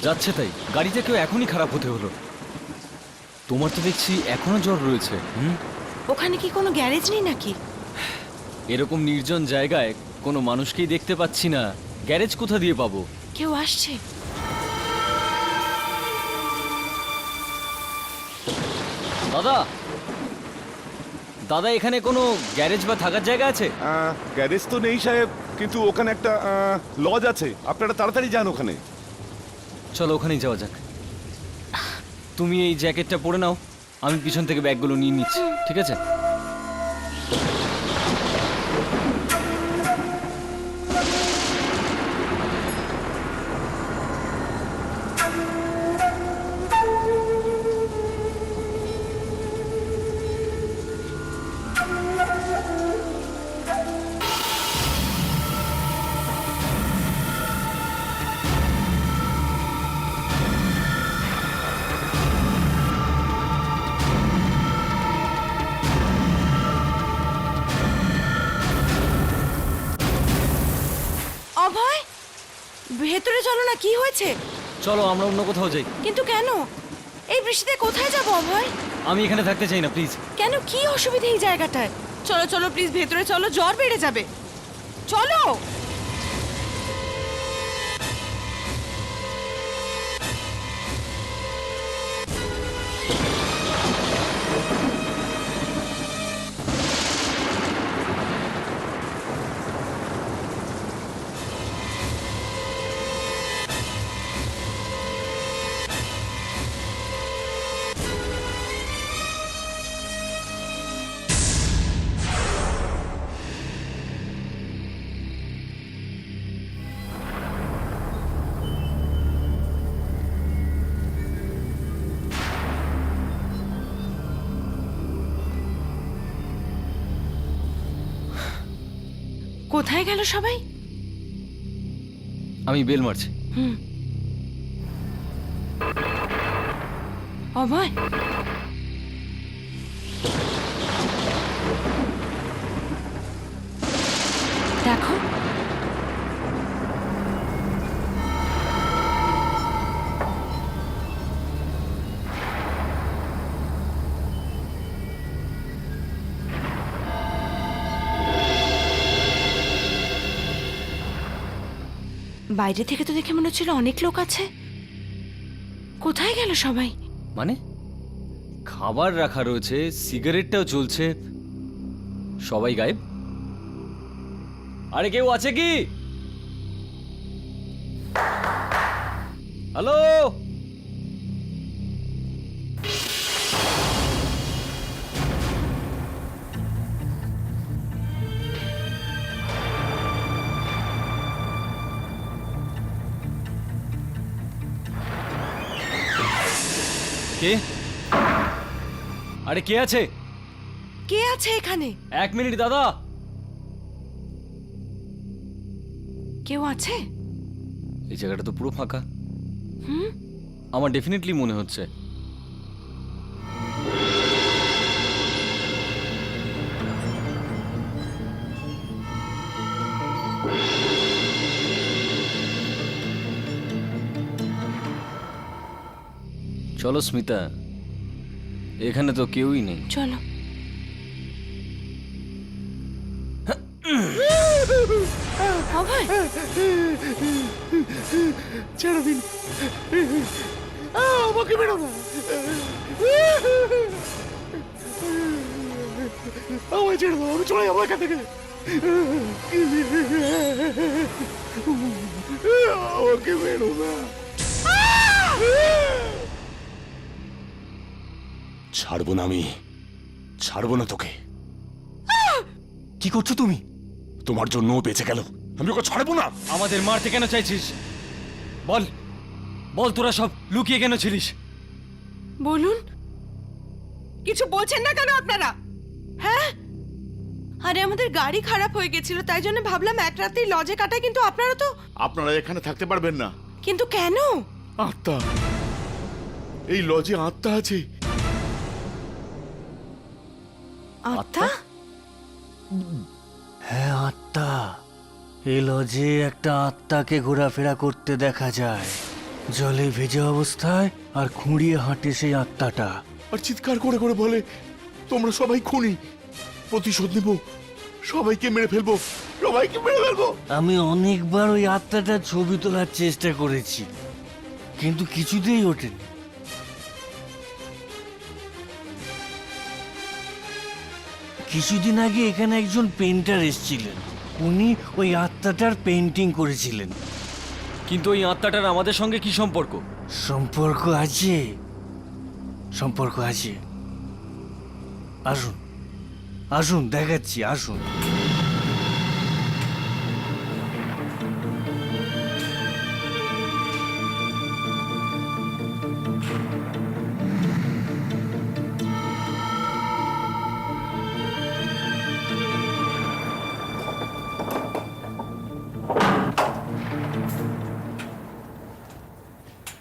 যাচ্ছে তাই, গাড়িটা কেউ এখনই খারাপ হতে হলো। তোমার তো দেখছি এখনো জ্বর রয়েছে। ওখানে কি কোনো গ্যারেজ নেই নাকি? এরকম নির্জন জায়গায় কোনো মানুষকেই দেখতে পাচ্ছি না, গ্যারেজ কোথা দিয়ে পাবো? কেউ আসছে। দাদা, দাদা এখানে কোনো গ্যারেজ বা থাকার জায়গা আছে? গ্যারেজ তো নেই সাহেব, কিন্তু ওখানে একটা লজ আছে, আপনারা তাড়াতাড়ি যান ওখানে। চলো ওখানেই যাওয়া যাক। তুমি এই জ্যাকেটটা পরে নাও, আমি পিছন থেকে ব্যাগগুলো নিয়ে নিচ্ছি, ঠিক আছে? অভয়, ভেতরে চলো না, কি হয়েছে? চলো আমরা অন্য কোথাও যাই। কিন্তু কেন? এই বৃষ্টিতে কোথায় যাবো অভয়? আমি এখানে থাকতে চাই না, প্লিজ। কেন, কি অসুবিধা এই জায়গাটায়? চলো চলো প্লিজ, ভেতরে চলো, জ্বর বেড়ে যাবে। চলো। কোথায় গেল সবাই? আমি বেল মারছি। অভয়, দেখো। বাইরে থেকে তো দেখে মনে হচ্ছিল অনেক লোক আছে। কোথায় গেল সবাই? মানে খাবার রাখা রয়েছে, সিগারেটটাও চলছে, সবাই গায়েব। আরে কেউ আছে কি? হ্যালো? কে? আরে কে আছে? কে আছে এখানে? 1 মিনিট দাদা। কেউ আছে? এই জায়গাটা তো পুরো ফাঁকা। আমার ডেফিনেটলি মনে হচ্ছে। চলো স্মিতা, এখানে তো কেউই নেই। চলো। অভয়, ছেড়ে দিন, আমাকে বেরো না, আমায় ছেড়ে দাও, আমি চলে যাবো এখান থেকে, আমাকে বেরো না। ছাড়বো না, আমি ছাড়বো না তোকে। কি করছো তুমি? তোমার জন্য বেঁচে গেল, আমি ওকে ছাড়বো না। আমাদের মারতে কেন চাইছিস? বল বল, তোরা সব লুকিয়ে কেন ছিলিস? বলুন। কিছু বলছেন না কেন আপনারা? হ্যাঁ, আরে আমাদের গাড়ি খারাপ হয়ে গেছিল, তাই জন্য ভাবলাম এক রাতেই লজে কাটাই, কিন্তু আপনারা তো। আপনারা এখানে থাকতে পারবেন না। কিন্তু কেন? আত্মা, এই লজে আত্মা আছে। আত্মা? হ্যাঁ, আত্মা। এই লজে একটা আত্মাকে ঘোরাফেরা করতে দেখা যায়। জলে ভেজা অবস্থায় আর খুঁড়িয়ে হাঁটে সেই আত্মাটা। আর চিৎকার করে করে বলে তোমরা সবাই খুনি, প্রতিশোধ নেব, সবাইকে মেরে ফেলবো, সবাইকে মেরে ফেলবো। আমি অনেকবার ওই আত্মাটার ছবি তোলার চেষ্টা করেছি, কিন্তু কিছুতেই ওঠেনি। কিছুদিন আগে এখানে একজন পেন্টার এসেছিলেন, উনি ওই আত্মাটার পেন্টিং করেছিলেন। কিন্তু ওই আত্মাটার আমাদের সঙ্গে কি সম্পর্ক? সম্পর্ক আছে, সম্পর্ক আছে। আসুন আসুন, দেখাচ্ছি, আসুন।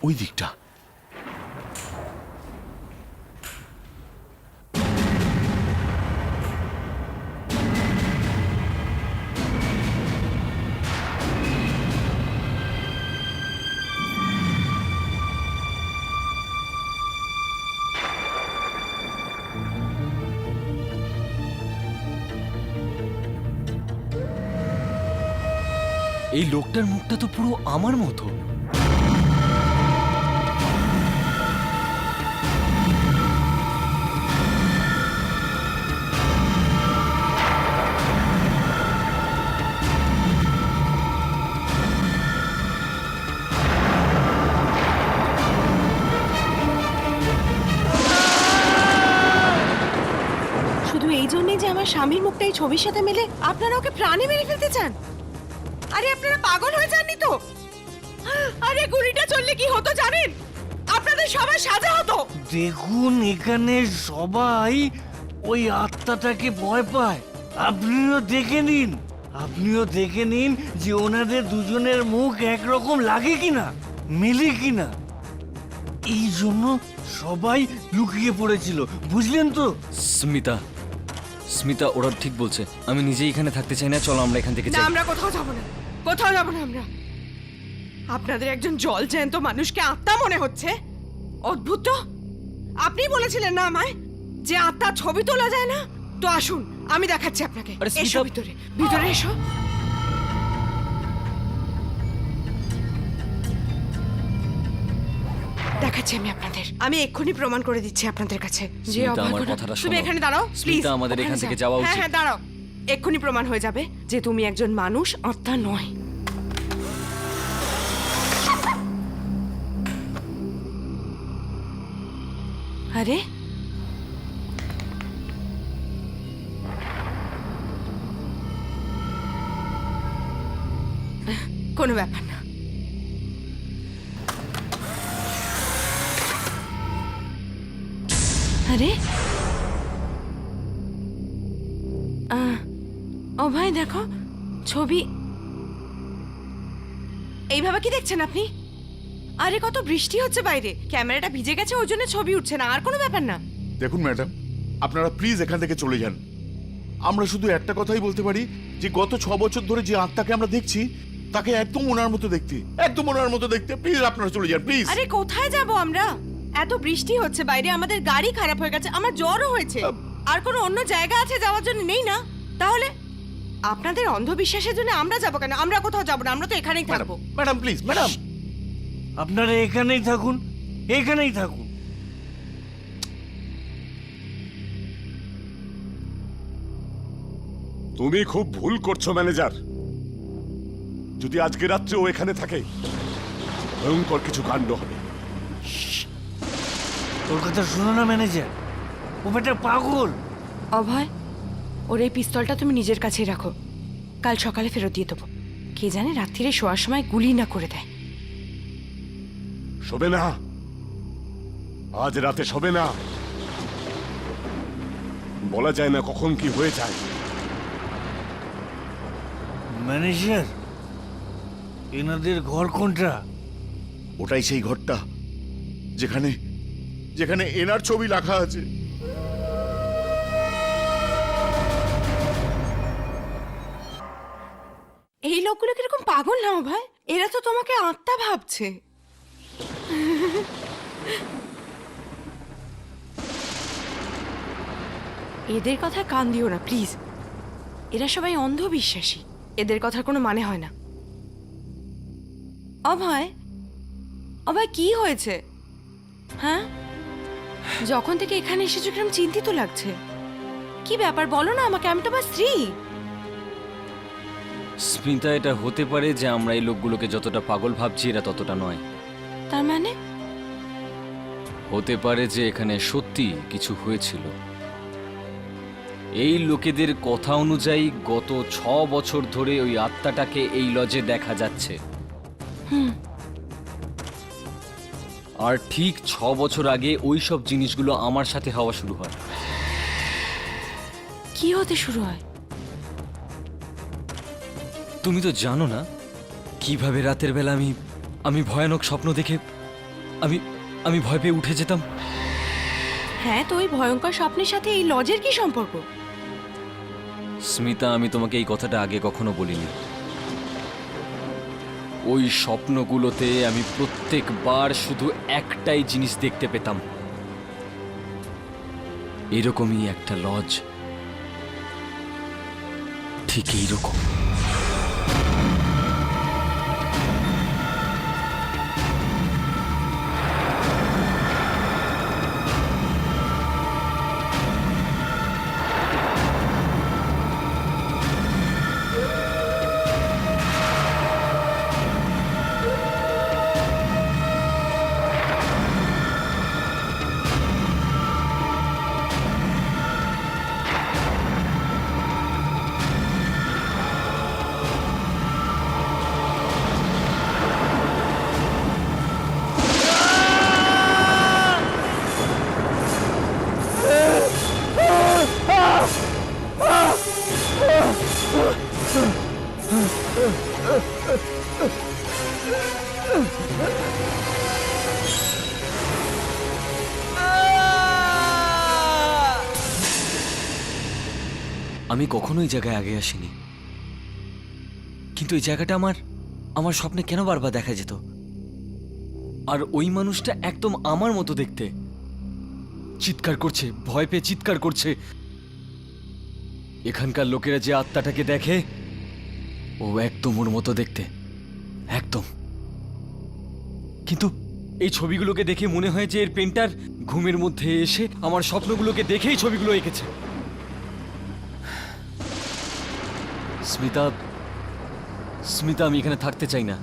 ওই দিকটা। এই লোকটার মুখটা তো পুরো আমার মতো। শুধু এই জন্যই যে আমার স্বামীর মুখটা এই ছবির সাথে মেলে আপনারা ওকে প্রাণে মেরে ফেলতে চান? আরে আপনারা পাগল হয়ে যাননি তো? আরে গুলিটা চললে কি হতো জানেন? আপনাদের সবার সাজা হতো। দেখুন, এখানে সবাই ওই আত্মাটাকে ভয় পায়। আপনিও দেখে নিন, আপনিও দেখে নিন যে ওনাদের দুজনের মুখ একরকম লাগে কিনা, মেলে কিনা। এই জন্য সবাই লুকিয়ে পড়েছিল, বুঝলেন তো? স্মিতা, স্মিতা ওরা ঠিক বলছে। আমি নিজেই এখানে থাকতে চাই না, চলো আমরা এখান থেকে না, যাই। আমরা কোথাও যাব না, কোথাও যাব না আমরা। আপনাদের একজন জল জ্যান্ত মানুষকে আত্মা মনে হচ্ছে? অদ্ভুত তো। আপনি বলেছিলেন না আমায় যে আত্মা ছবি তোলা যায় না? তো আসুন, আমি দেখাচ্ছি আপনাকে। আরে এসো স্মিতা- ভিতরে, ভিতরে এসো। দেখাচ্ছি আমি আপনাদের। আমি এক্ষুনি প্রমাণ করে দিচ্ছি আপনাদের কাছে যে স্মিতা, আমার অভয় কথাটা তুমি শোনো। এখানে দাঁড়াও প্লিজ। স্মিতা, আমাদের এখান থেকে যাওয়া হ্যাঁ উচিত। হ্যাঁ, দাঁড়াও। এক্ষুনি প্রমাণ হয়ে যাবে যে তুমি একজন মানুষ, আত্মা নয়। আরে কোনো ব্যাপার না। আরে ও ভাই দেখো ছবি। এইভাবে কি দেখছেন আপনি? আরে কত বৃষ্টি হচ্ছে বাইরে, ক্যামেরাটা ভিজে গেছে ওই জন্য ছবি উঠছে না, আর কোনো ব্যাপার না। দেখুন ম্যাডাম, আপনারা প্লিজ এখান থেকে চলে যান। আমরা শুধু একটা কথাই বলতে পারি যে গত 6 বছর ধরে যে আত্মাকে আমরা দেখছি তাকে একদম ওনার মতো দেখতে, একদম ওনার মতো দেখতে। প্লিজ আপনারা চলে যান, প্লিজ। আরে কোথায় যাব আমরা? এত বৃষ্টি হচ্ছে বাইরে, আমাদের গাড়ি খারাপ হয়ে গেছে, আমার জ্বরও হয়েছে। আর কোনো অন্য জায়গা আছে যাওয়ার জন্য? নেই না? তাহলে আপনাদের অন্ধবিশ্বাসের জন্য আমরা যাব কেন? আমরা কোথাও যাব না, আমরা তো এখানেই ম্যাডাম, থাকবো। Madam please, madam. আপনারা এখানেই থাকুন, এখানেই থাকুন। তুমি খুব ভুল করছো ম্যানেজার। যদি আজকে রাত্রে ও এখানে থাকে, ভয়ঙ্কর কিছু কাণ্ড হবে। তোর কথা শোনো না ম্যানেজার, ও বেটা পাগল। অভয়, ওর এই পিস্তলটা তুমি নিজের কাছেই রাখো, কাল সকালে ফেরত দিয়ে দেবো। কে জানে রাত্রিরে শোয়ার সময় গুলি না করে দেয়। শোবে না, আজ রাতে শোবে না। বলা যায় না কখন কি হয়ে যায়। ম্যানেজার, এনাদের ঘর কোনটা? ওটাই সেই ঘরটা যেখানে যেখানে এনার ছবি রাখা আছে। এই লোকগুলো কিরকম পাগল না ভাই? এরা তো তোমাকে আত্মা ভাবছে। এদের কথা কান দিও না প্লিজ। এরা সবাই অন্ধবিশ্বাসী, এদের কথার কোনো মানে হয় না। অভয়, অভয় কি হয়েছে? হ্যাঁ, যখন থেকে এখানে এসেছো কিরম চিন্তিত লাগছে। কি ব্যাপার বলো না আমাকে, আমি তোমার স্ত্রী। স্মিতা, এটা হতে পারে যে আমরা এই লোকগুলোকে যতটা পাগল ভাবছি এরা ততটা নয়। তার মানে? হতে পারে যে এখানে সত্যি কিছু হয়েছিল। এই লোকেদের কথা অনুযায়ী গত 6 বছর ধরে ওই আত্মাটাকে এই লজে দেখা যাচ্ছে। আর ঠিক 6 বছর আগে ওই সব জিনিসগুলো আমার সাথে হওয়া শুরু হয়। কি হতে শুরু হয়? তুমি তো জানো না কিভাবে রাতের বেলা আমি ভয়ানক স্বপ্ন দেখে আমি ভয় পেয়ে উঠে যেতাম। হ্যাঁ, তো ওই ভয়ঙ্কর স্বপ্নের সাথে এই লজের কি সম্পর্ক? স্মিতা, আমি তোমাকে এই কথাটা আগে কখনো বলিনি। ওই স্বপ্নগুলোতে আমি প্রত্যেকবার শুধু একটাই জিনিস দেখতে পেতাম, এরকমই একটা লজ, ঠিক এইরকম। আমি কখনো এই জায়গায় আগে আসিনি, কিন্তু এই জায়গাটা আমার স্বপ্নে কেন বারবার দেখা যেত। আর ওই মানুষটা একদম আমার মতো দেখতে, চিৎকার করছে, ভয় পেয়ে চিৎকার করছে। এখানকার লোকেরা যে আত্মাটাকে দেখে ও একদম ওর মতো দেখতে, একদম। কিন্তু এই ছবিগুলোকে দেখে মনে হয় যে এর পেন্টার ঘুমের মধ্যে এসে আমার স্বপ্নগুলোকে দেখেই ছবিগুলো এঁকেছে। স্মিতা, স্মিতা, আমি এখানে থাকতে চাই না।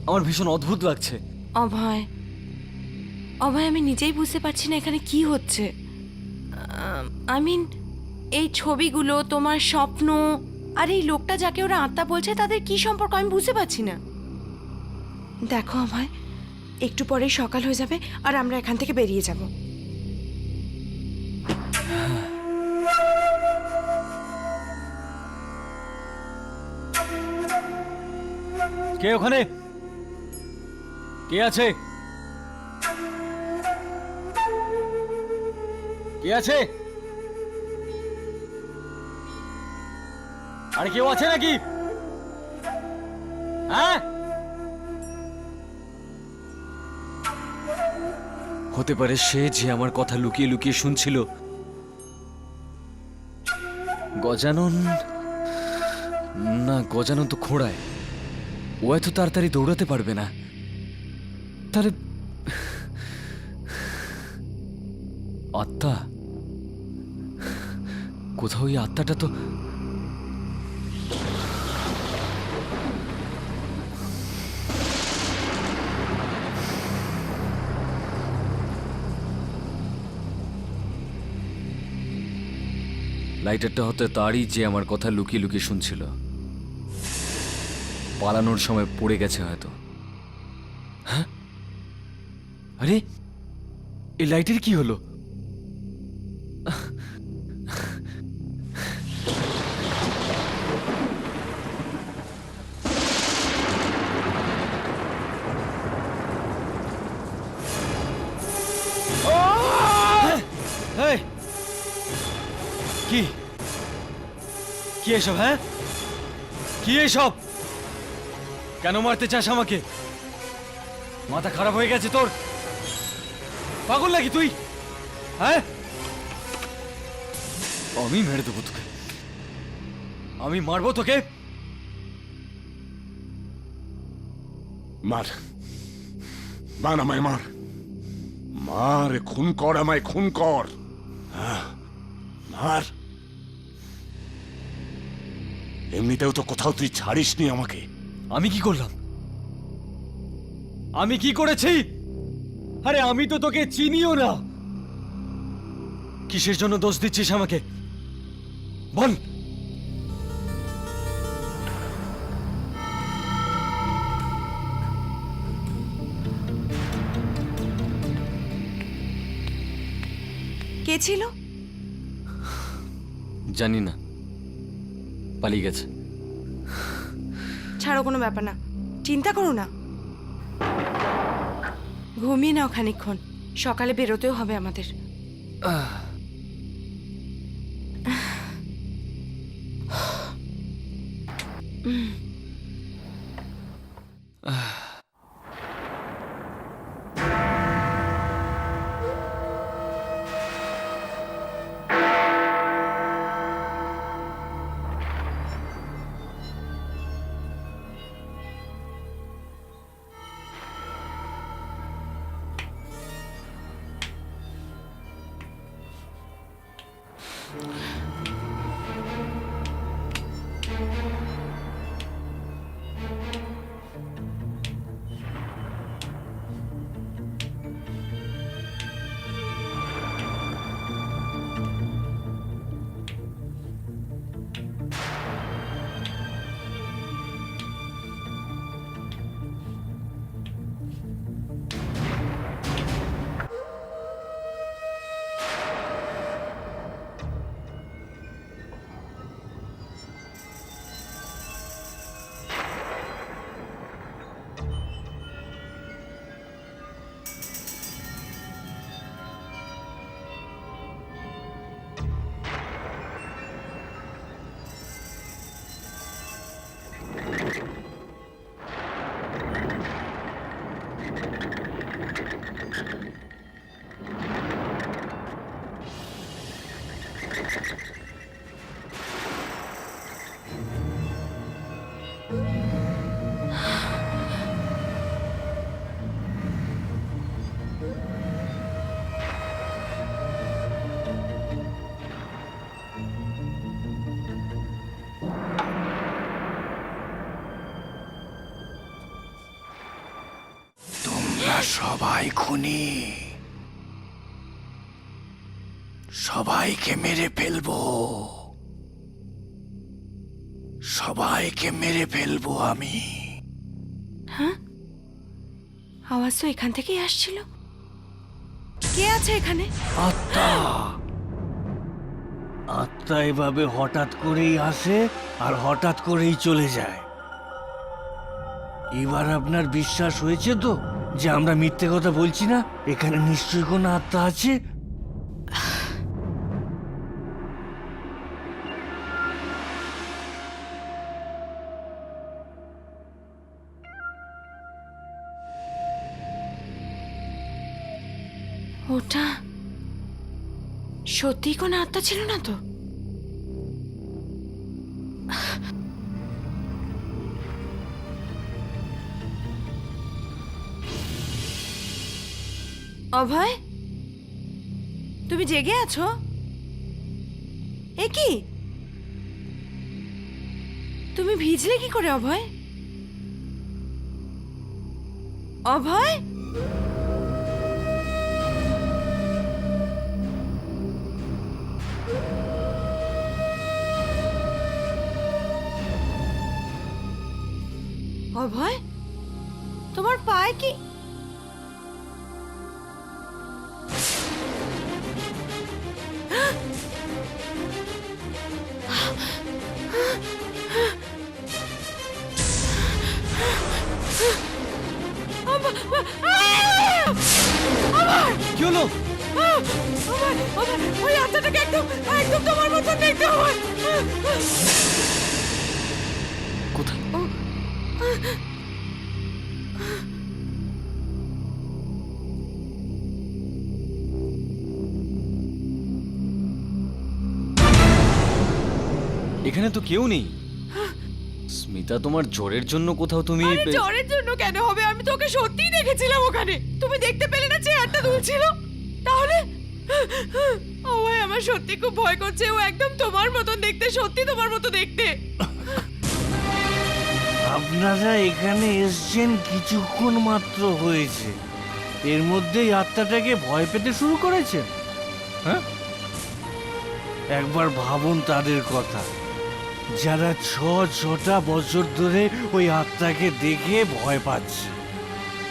আমার ভীষণ অদ্ভুত লাগছে। অভয়, অভয়, আমি নিজেই বুঝতে পারছি না এখানে কি হচ্ছে। আই মিন, এই ছবিগুলো, তোমার স্বপ্ন আর এই লোকটা যাকে ওরা আত্মা বলছে তাদের কি সম্পর্ক আমি বুঝতে পারছি না। দেখো অভয়, একটু পরেই সকাল হয়ে যাবে আর আমরা এখান থেকে বেরিয়ে যাব। কে ওখানে? কে আছে? কে আছে? আরে কেউ আছে নাকি? হ্যাঁ, হতে পারে সে যে আমার কথা লুকিয়ে লুকিয়ে শুনছিল। গজানন না, গজানন তো খোঁড়ায়, ও এত তাড়াতাড়ি দৌড়াতে পারবে না। তাহলে আত্মা কোথাও, ওই আত্মাটা তো লাইটারটা হতে তারই যে আমার কথা লুকিয়ে লুকিয়ে শুনছিল। পালানোর সময় পড়ে গেছে হয়তো। হ্যাঁ, আরে এই লাইটের কি হলো? এই, কি কি এসব? হ্যাঁ, কি এসব? কেন মারতে চাস আমাকে? মাথা খারাপ হয়ে গেছে তোর? পাগল নাকি তুই? হ্যাঁ, আমি মেরে দেবো তোকে, আমি মারবো তোকে। মার, মার আমায়, মার, মার, খুন কর আমায়, খুন কর। হ্যাঁ, মার। এমনিতেও তো কোথাও তুই ছাড়িসনি আমাকে। আমি কি করলাম? আমি কি করেছি? আরে আমি তো তোকে চিনিও না। কিসের জন্য দোষ দিচ্ছিস আমাকে বল? কে ছিল? জানি না, পালিয়ে গেছে। ছাড়ো, কোনো ব্যাপার না, চিন্তা করো না, ঘুমিয়ে নাও খানিকক্ষণ, সকালে বেরোতেও হবে আমাদের। সবাই খুনি, সবাইকে মেরে ফেলবো, সবাইকে মেরে ফেলবো আমি। হ্যাঁ, আওয়াজ তো এখান থেকেই আসছিল। কে আছে এখানে? আত্মা, আত্মা এভাবে হঠাৎ করেই আসে আর হঠাৎ করেই চলে যায়। এবার আপনার বিশ্বাস হয়েছে তো যে আমরা মিথ্যে কথা বলছি না? এখানে নিশ্চয়ই কোনো আত্মা আছে। ওটা সত্যি কোনো আত্মা ছিল না তো? অভয়, তুমি জেগে আছো? এ কি, তুমি ভিজলে কি করে অভয়? অভয়, অভয়, তোমার পায়ে কি? কি হলো? ওই আত্মাটাকে একদম একদম তোমার মতন দেখতে হবে। কোথায়? এখানে তো কেউ নেই। স্মিতা, তোমার জ্বরের জন্য কোথাও তুমি আরে জ্বরের জন্য কেন হবে? আমি তোকে সত্যিই দেখেছিলাম ওখানে। তুমি দেখতে পেলে না চেয়ারটা দুলছিল? তাহলে ও ভাই, আমার সত্যি খুব ভয় করছে। ও একদম তোমার মতন দেখতে, সত্যি তোমার মতো দেখতে। আপনারা এখানে এসছেন কিছুক্ষণ মাত্র হয়েছে, এর মধ্যেই আত্মাটাকে ভয় পেতে শুরু করেছেন? হ্যাঁ, একবার ভাবুন তাদের কথা, যারা ছটা বছর ধরে ওই আত্মাকে দেখে ভয় পাচ্ছে।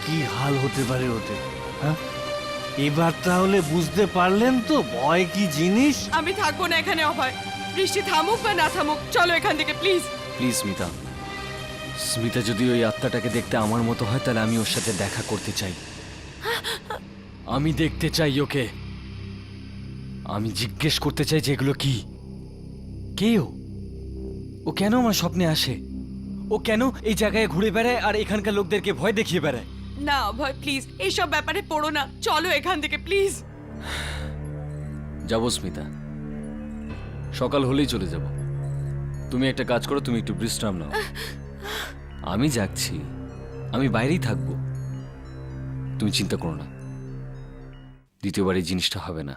কি হাল হতে পারে ওদের? হ্যাঁ, এবার তাহলে বুঝতে পারলেন তো ভয় কি জিনিস? আমি থাকবো না এখানে অভয়। বৃষ্টি থামুক বা না থামুক, চলো এখান থেকে প্লিজ। প্লিজ স্মিতা, স্মিতা যদি ওই আত্মাটাকে দেখতে আমার মতো হয় তাহলে আমি ওর সাথে দেখা করতে চাই। আমি দেখতে চাই ওকে। আমি জিজ্ঞেস করতে চাই যে এগুলো কি, কে ও কেন আমার স্বপ্নে আসে, ও কেন এই জায়গায় ঘুরে বেড়ায় আর এখানকার লোকদেরকে ভয় দেখিয়ে বেড়ায়। না অভয় প্লিজ, এইসব ব্যাপারে পড়ো না, চলো এখান থেকে প্লিজ। যাবো স্মিতা, সকাল হলেই চলে যাব। তুমি একটা কাজ করো, তুমি একটু বিশ্রাম নাও। আমি যাচ্ছি, আমি বাইরেই থাকবো, তুমি চিন্তা করো না। দ্বিতীয়বার এই জিনিসটা হবে না।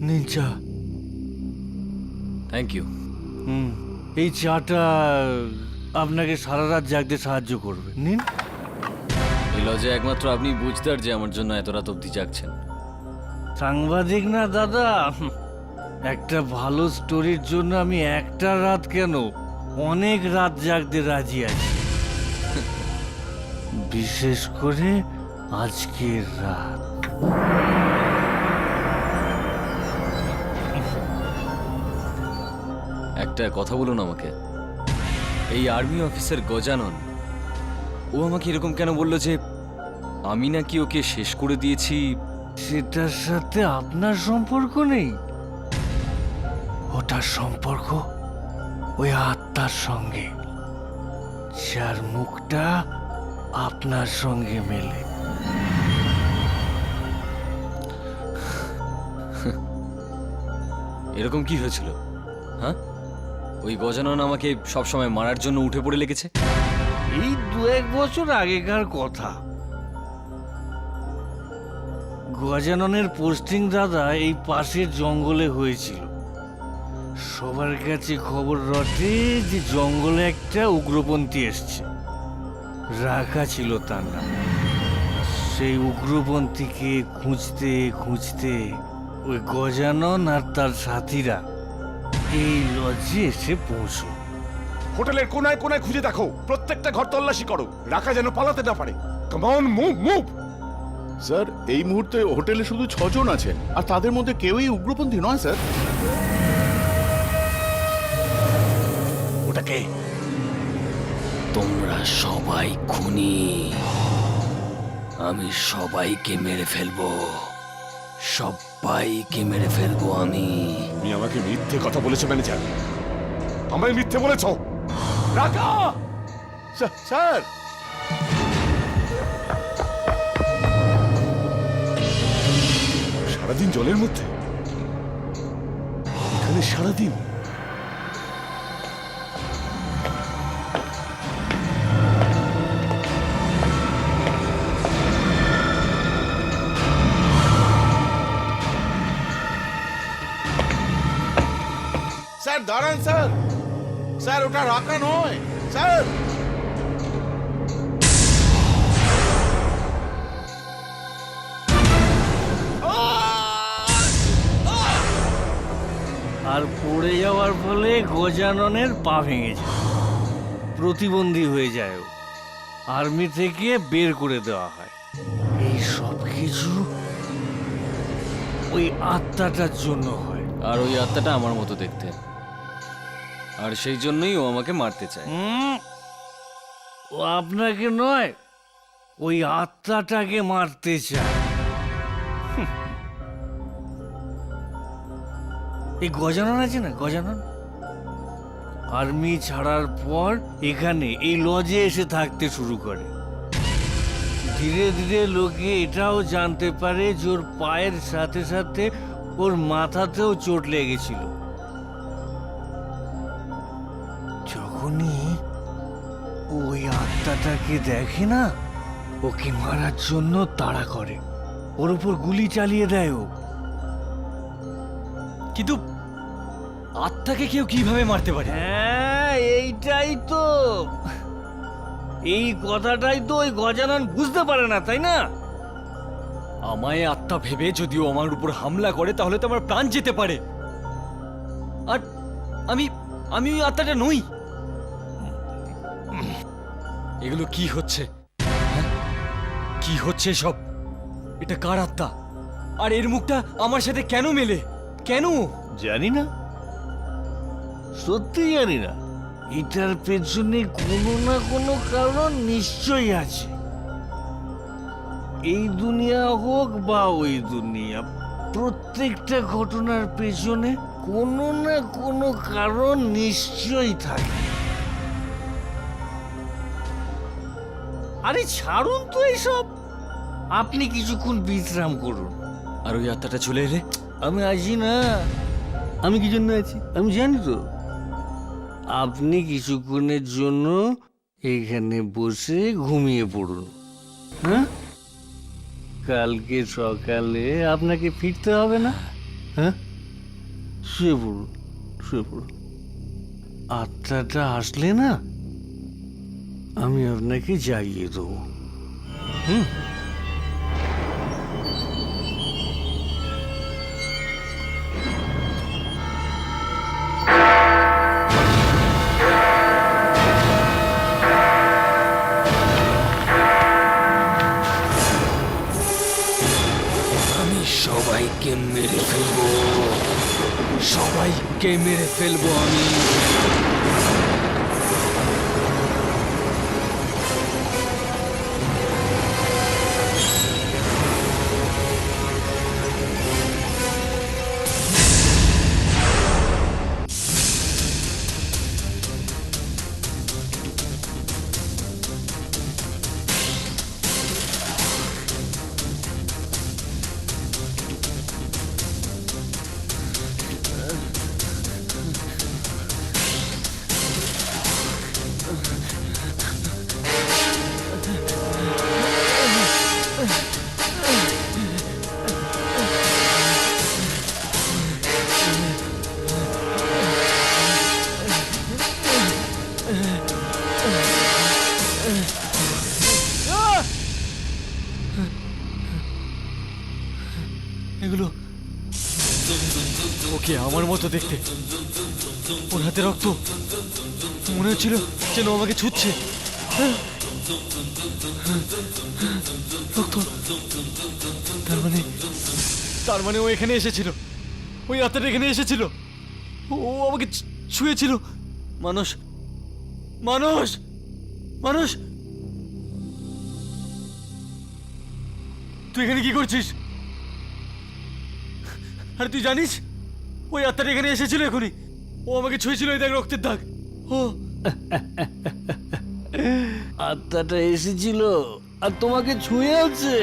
নিন চা। Thank you. এই চাটা আপনাকে সারা রাত জাগতে সাহায্য করবে, নিন। এই লজে একমাত্র আপনি বুঝদার যে আমার জন্য এত রাত অবধি জাগছেন। সাংবাদিক না দাদা, একটা ভালো স্টোরির জন্য আমি একটা রাত কেন অনেক রাত জাগতে রাজি আছি, বিশেষ করে আজকের রাত। একটা কথা বলুন আমাকে, এই আর্মি অফিসার গজানন, ও আমাকে এরকম কেন বললো যে আমি নাকি ওকে শেষ করে দিয়েছি? সেটার সাথে আপনার সম্পর্ক নেই, ওটার সম্পর্ক ওই আত্মার সঙ্গে, যার মুখটা আপনার সঙ্গে মেলে। এরকম কি হয়েছিল? হ্যাঁ, ওই গজানন আমাকে সবসময় মারার জন্য উঠে পড়ে লেগেছে। এই 2-1 বছর আগেকার কথা। গজাননের পোস্টিং দাদা এই পাশের জঙ্গলে হয়েছিল। সবার কাছে খবর রটে যে জঙ্গলে একটা উগ্রপন্থী এসছে, রাখা ছিল তার নাম। সেই উগ্রপন্থীকে খুঁজতে খুঁজতে ওই গজানন আর তার সাথীরা এই লজে এসে পৌঁছল। হোটেলের কোনায় কোনায় খুঁজে দেখো, প্রত্যেকটা ঘর তল্লাশি করো, রাখা যেন পালাতে না পারে। Come on, move move. Sir, এই মুহূর্তে হোটেলে শুধু 6 জন আছেন, আর তাদের মধ্যে কেউই উগ্রপন্থী নয় স্যার। ওটাকে তোমরা সবাই খুনি, আমি সবাইকে মেরে ফেলবো, সবাইকে মেরে ফেলবো আমি। তুমি আমাকে মিথ্যে কথা বলেছো ম্যানেজার, আমায় মিথ্যে বলেছো। রাখা স্যার, সারাদিন জলের মধ্যে, এখানে সারাদিন। স্যার দাঁড়ান স্যার, স্যার ওটা রাখা নয় স্যার। আর পড়ে যাওয়ার ফলে গজাননের পা ভেঙে যায়, প্রতিবন্ধী হয়ে যায় ও, আর্মি থেকে বের করে দেওয়া হয়। এই সব কিছু ওই আত্মাটার জন্য হয়। আর ওই আত্মাটা আমার মতো দেখতে, আর সেই জন্যই ও আমাকে মারতে চায়। ও আপনাকে নয়, ওই আত্মাটাকে মারতে চায়। এই গজানন আছে না, গজানন আর্মি ছাড়ার পর এখানে এই লজে এসে থাকতে শুরু করে। ধীরে ধীরে লোকে এটাও জানতে পারে যে ওর পায়ের সাথে সাথে ওর মাথাতেও চোট লেগেছিল। যখনই ওই আত্মাটাকে দেখে না, ওকে মারার জন্য তাড়া করে, ওর উপর গুলি চালিয়ে দেয় ও। কিন্তু আত্মাকে কেউ কিভাবে মারতে পারে? হ্যাঁ, এইটাই তো, এই কথাটাই তো ওই গজানন বুঝতে পারে না, তাই না? আমায় আত্মা ভেবে যদিও আমার উপর হামলা করে তাহলে তো আমার প্রাণ যেতে পারে। আর আমি আমি ওই আত্মাটা নই। এগুলো কি হচ্ছে? হ্যাঁ? কি হচ্ছে সব? এটা কার আত্মা? আর এর মুখটা আমার সাথে কেন মেলে? কেন? জানি না, সত্যি জানি না। এটার পেছনে কোনো না কোনো কারণ নিশ্চয়ই আছে। এই দুনিয়া হোক বা ওই দুনিয়া, প্রত্যেকটা ঘটনার পেছনে কোনো না কোনো কারণ নিশ্চয়ই থাকে। আরে ছাড়ুন তো এইসব, আপনি কিছুক্ষণ বিশ্রাম করুন। আর ওই আত্মাটা চলে এলে? আমি আছি না, আমি কি জন্য আছি আমি জানি তো। আপনি কিছুক্ষণের জন্য এখানে বসে ঘুমিয়ে পড়ুন। হ্যাঁ, কালকে সকালে আপনাকে ফিরতে হবে না। হ্যাঁ, শুয়ে পড়ুন, শুয়ে পড়ুন। আত্মাটা আসলে না, আমি আপনাকে জাগিয়ে দেবো। হুম। সবাইকে মেরে ফেলবো, সবাইকে মেরে ফেলবো আমি। এগুলো ওকে আমার মতো দেখতে। ওর হাতে রক্ত, মনে হচ্ছিল যেন আমাকে ছুঁচ্ছে। রক্ত, তার মানে ও এখানে এসেছিল, ওই আত্মাটা এখানে এসেছিল, ও আমাকে ছুঁয়েছিল। মানুষ, মানুষ, মানুষ, তুই এখানে কি করছিস? আরে তুই জানিস ওই আত্মাটা এখানে এসেছিল এখনই, ও আমাকে ছুঁয়েছিল। এই দেখ রক্তের দাগ। ও আত্মাটা এসেছিল আর তোমাকে ছুঁয়ে আছে।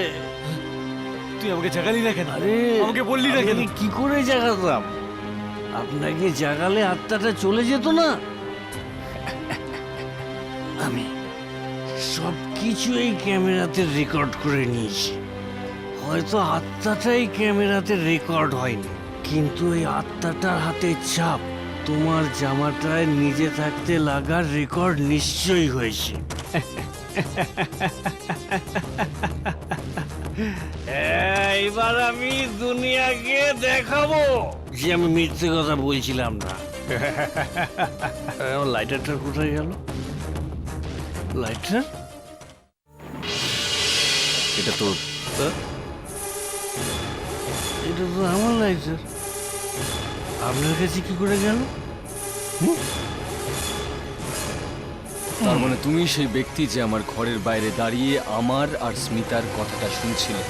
তুই আমাকে জাগালি না কেন? আরে আমাকে বললি না কেন? আমি কি করে জাগাতাম? আপনাকে জাগালে আত্মাটা চলে যেত না। আমি সব কিছু এই ক্যামেরাতে রেকর্ড করে নিয়েছি। হয়তো আত্মাটাই ক্যামেরাতে রেকর্ড হয়নি, কিন্তু এই আত্মাটার হাতে ছাপ তোমার জামাটায় নিজে থাকতে লাগার রেকর্ড নিশ্চয়ই হয়েছে। এইবার আমি দুনিয়াকে দেখাবো যে আমি মিথ্যে কথা বলছিলাম না। আমার লাইটারটা কোথায় গেল? লাইটার? এটা তো এটা তো আমার লাইটার, আপনার কাছে কি করে গেল? তার মানে তুমি সেই ব্যক্তি যে আমার ঘরের বাইরে দাঁড়িয়ে আমার আর স্মিতার কথাটা শুনছিলে।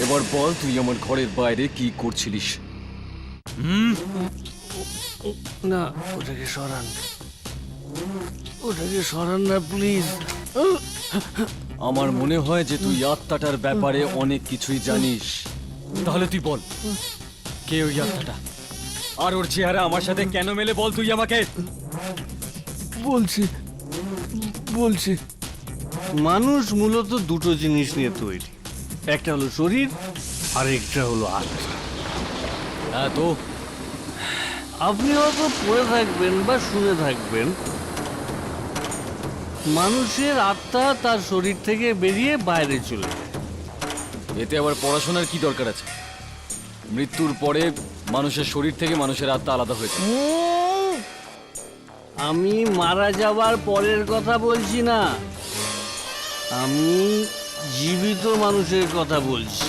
এবার বল তুই আমার ঘরের বাইরে কি করছিলিস? না, ওটাকে সরান, ওটাকে সরান না প্লিজ। আমার মনে হয় যে তুই আত্মাটার ব্যাপারে অনেক কিছুই জানিস। তাহলে তুই বল, কে ওই আত্মাটা? আর ওর চেহারা আমার সাথে কেন মেলে বল তুই আমাকে। বলছি বলছি মানুষ মূলত দুটো জিনিস নিয়ে তৈরি, একটা হলো শরীর আর একটা হলো আত্মা। হ্যাঁ তো আপনি হয়তো পড়ে থাকবেন বা শুনে থাকবেন মানুষের আত্মা তার শরীর থেকে বেরিয়ে বাইরে চলে যায়। এতে আবার পড়াশোনার কি দরকার আছে? মৃত্যুর পরে মানুষের শরীর থেকে মানুষের আত্মা আলাদা হয়েছে। আমি মারা যাওয়ার পরের কথা বলছি না, আমি জীবিত মানুষের কথা বলছি।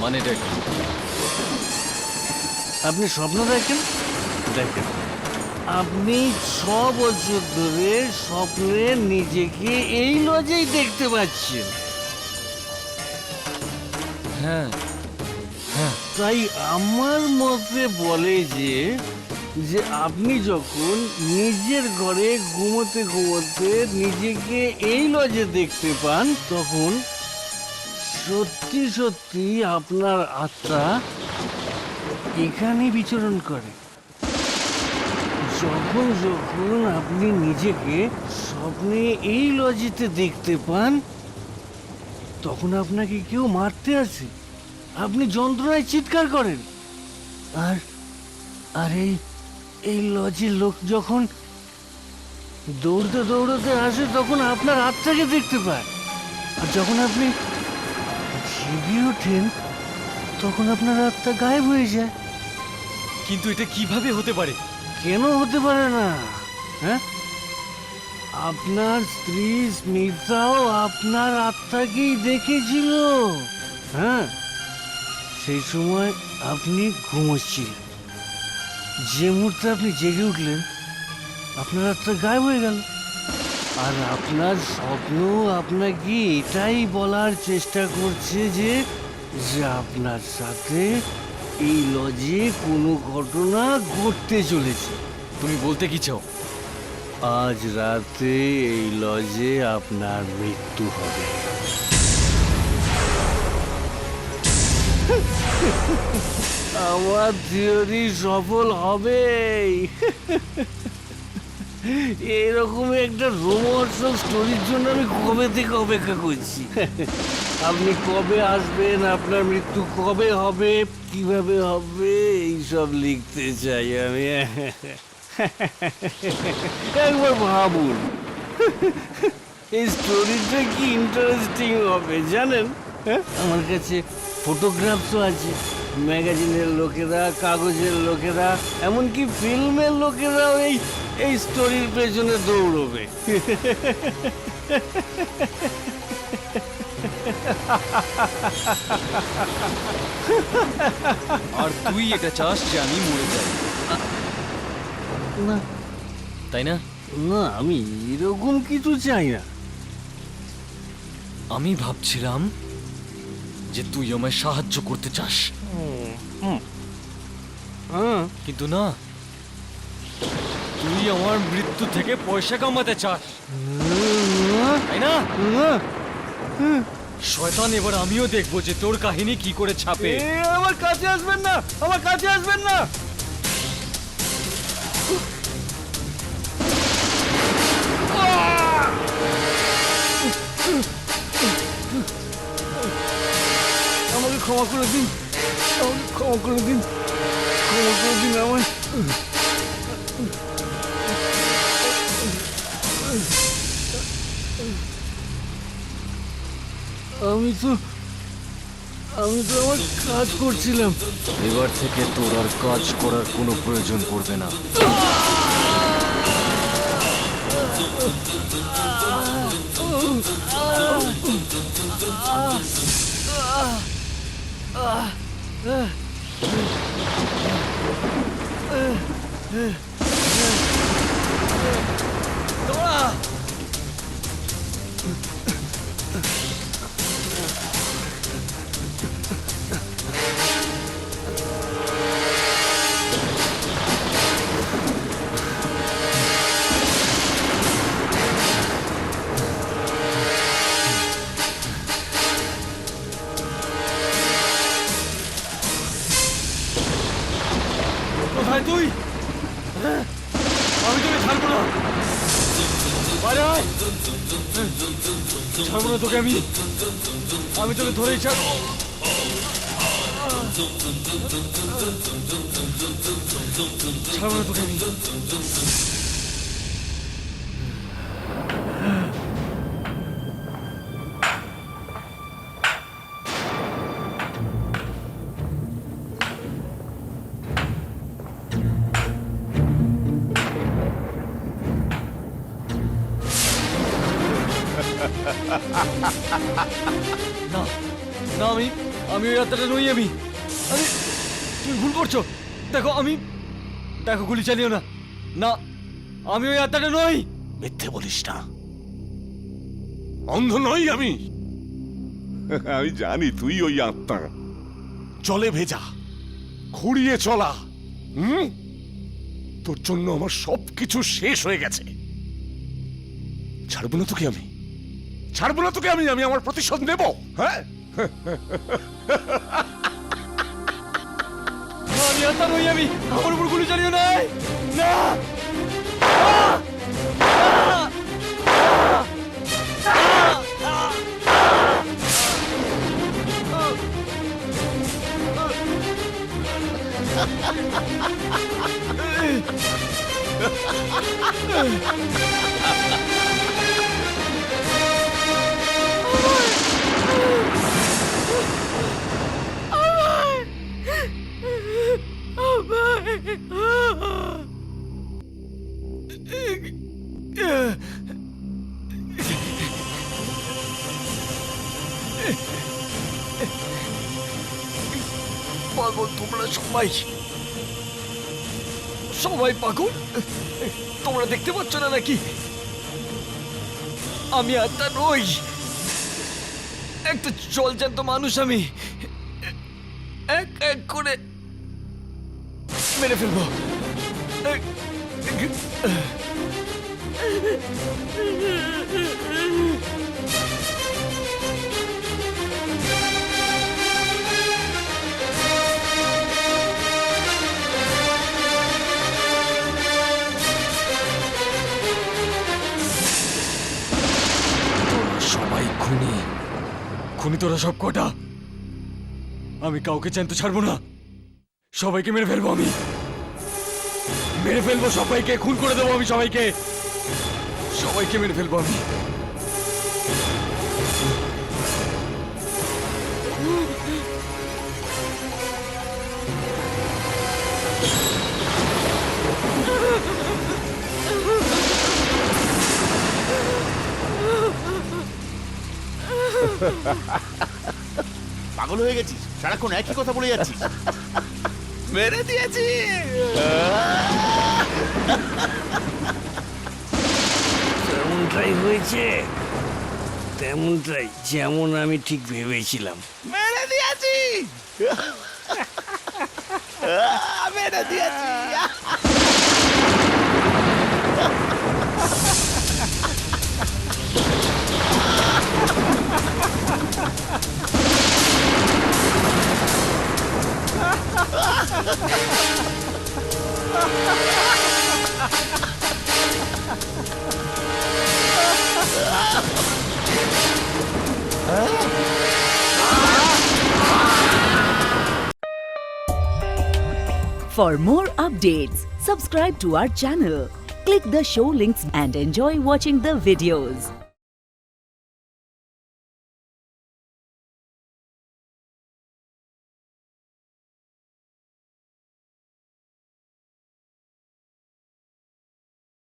মানে দেখ, আপনি স্বপ্ন দেখেন, দেখেন আপনি 6 বছর ধরে স্বপ্নে নিজেকে এই লজেই দেখতে পাচ্ছেন। হ্যাঁ তাই আমার মতে বলে যে আপনি যখন নিজের ঘরে ঘুমোতে ঘুমোতে নিজেকে এই লজে দেখতে পান, তখন সত্যি সত্যি আপনার আত্মা এখানে বিচরণ করে। যখন যখন আপনি নিজেকে স্বপ্নে এই লজেতে দেখতে পান, তখন আপনাকে কেউ মারতে আসে, আপনি যন্ত্রণায় চিৎকার করেন। আর আর এই লজের লোক যখন দৌড়তে দৌড়তে আসে, তখন আপনার আত্মাকে দেখতে পায়। আর যখন আপনি জেগে ওঠেন, তখন আপনার আত্মা গায়েব হয়ে যায়। কিন্তু এটা কিভাবে হতে পারে? কেন হতে পারে না? হ্যাঁ, আপনার স্ত্রী স্মিতাও আপনার আত্মাকেই দেখেছিল। হ্যাঁ, সেই সময় আপনি ঘুমোচ্ছিলেন। যে মুহূর্তে আপনি জেগে উঠলেন, আপনার আত্মা গায়েব হয়ে গেল। আর আপনার স্বপ্ন আপনাকে এটাই বলার চেষ্টা করছে যে আপনার সাথে এই লজে কোনো ঘটনা ঘটতে চলেছে। তুমি বলতে কি চাও? আজ রাতে এই লজে আপনার মৃত্যু হবে। আমার থিওরি সফল হবেই। এরকম একটা রোমাঞ্চক স্টোরির জন্য আমি কবে থেকে অপেক্ষা করছি। আপনি কবে আসবেন, আপনার মৃত্যু কবে হবে, কিভাবে হবে, এইসব লিখতে চাই আমি। একবার ভাবুন, এই স্টোরিটা কি ইন্টারেস্টিং হবে জানেন? হ্যাঁ, আমার কাছে ফটোগ্রাফসও আছে। ম্যাগাজিনের লোকেরা, কাগজের লোকেরা, এমনকি ফিল্মের লোকেরাও এই স্টোরির পেছনে দৌড়বে। আর তুই এটা চাস যে আমি মরে যাই, না তাই না? না, আমি এরকম কিছু চাই না। আমি ভাবছিলাম যে তুই আমায় সাহায্য করতে চাস, হ্যাঁ, কিন্তু না, তুই আমার মৃত্যু থেকে পয়সা কামাতে চাস, তাই না? শয়তান, এবার আমিও দেখবো যে তোর কাহিনী কি করে ছাপে। আমার কাছে আসবেন না, আমার কাছে আসবেন না। আমাকে ক্ষমা করে দিন, আমাকে ক্ষমা করে দিন, ক্ষমা করে দিন আমায়। আমি তো আমার কাজ করছিলাম। এবার থেকে তোর আর কাজ করার কোনো প্রয়োজন পড়বে না। ছাড়বো না, বাইরে আয়। ছাড়বো না তোকে আমি তোকে ধরেই ছাড়বো। ছাড়বো না তোকে আমি। না না, আমি ওই আত্মাটা নই। আমি তুমি ভুল করছো। দেখো গুলি চালিও না। না, আমি ওই আত্মাটা নই। মিথ্যে বলিস না, অন্ধ নই আমি। আমি জানি তুই ওই আত্মা। চলে ভেজা, খুঁড়িয়ে চলা। তোর জন্য আমার সবকিছু শেষ হয়ে গেছে। ছাড়বো না তোকে আমি, ছাড়বো না তোকে আমি আমার প্রতিশোধ নেব। হ্যাঁ, আমি আত্মা নই। আমি আমার উপর গুলি চালিও না। না, পাগল তোমরা সবাই পাগল। তোমরা দেখতে পাচ্ছ না নাকি আমি আত্মা নই, একটা জলজ্যান্ত মানুষ। আমি এক এক করে মেরে ফেলবো। সবাই খুনি তোরা সব কটা। আমি কাউকে জ্যান্ত ছাড়বো না, সবাইকে মেরে ফেলবো। আমি মেরে ফেলবো সবাইকে, খুন করে দেবো আমি সবাইকে মেরে ফেলবো আমি। পাগল হয়ে গেছিস? সারাক্ষণ একই কথা বলে যাচ্ছিস। মেরে দিয়েছি। তেমনটাই হয়েছে, তেমনটাই যেমন আমি ঠিক ভেবেছিলাম। মেরে দিয়েছি, মেরে দিয়েছি। For more updates, subscribe to our channel, click the show links and enjoy watching the videos.